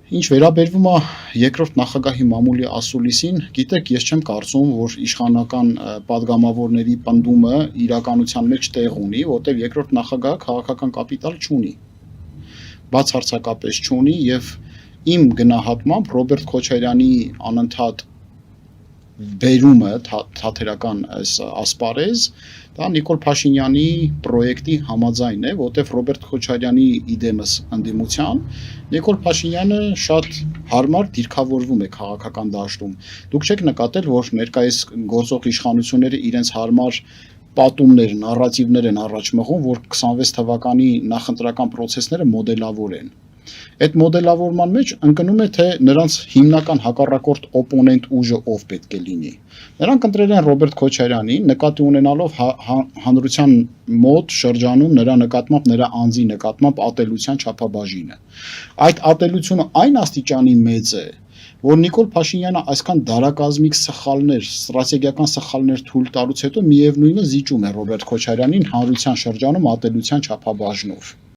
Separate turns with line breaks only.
Ինչ վերաբերվում է երկրորդ նախագահի մամուլի ասուլիսին, գիտեք, ես չեմ կարծում, որ իշխանական падգամավորների պնդումը իրականության մեջ տեղ ունի, որտեղ երկրորդ նախագահը քաղաքական կապիտալ չունի, բացարձակապես չունի, եւ իմ գնահատմամբ Ռոբերտ Քոչարյանի անընդհատ բերումը թատերական այս ասպարեզ, դա Նիկոլ Փաշինյանի պրոյեկտի համաձայն է, որտեղ Ռոբերտ Քոչարյանի իդեմս ընդդիմության Նիկոլ Փաշինյանը շատ հարմար դիրքավորվում է քաղաքական դաշտում։ Դուք չեք նկատել, որ ներկայիս գործող իշխանությունները իրենց հարմար պատումներ, նարատիվներ են առաջ մղում, որ 26 թվականի նախընտրական process-ները մոդելավոր են։ Այդ մոդելավորման մեջ ընկնում է, թե նրանց հիմնական հակառակորդ օպոնենտ ուժը ով պետք է լինի։ Նրանք ընտրել են Ռոբերտ Քոչարյանին, նկատի ունենալով հանրության մոտ շրջանում նրա նկատմամբ, նրա անձի նկատմամբ ատելության չափաբաժինը։ Այդ ատելությունը այն աստիճանի մեծ է, որ Նիկոլ Փաշինյանը այսքան դարակազմիկ սխալներ, ստրատեգիական սխալներ թույլ տալուց հետո միևնույնը զիջում է Ռոբերտ Քոչարյանին հանրության շրջանում ատելության չափաբաժնով։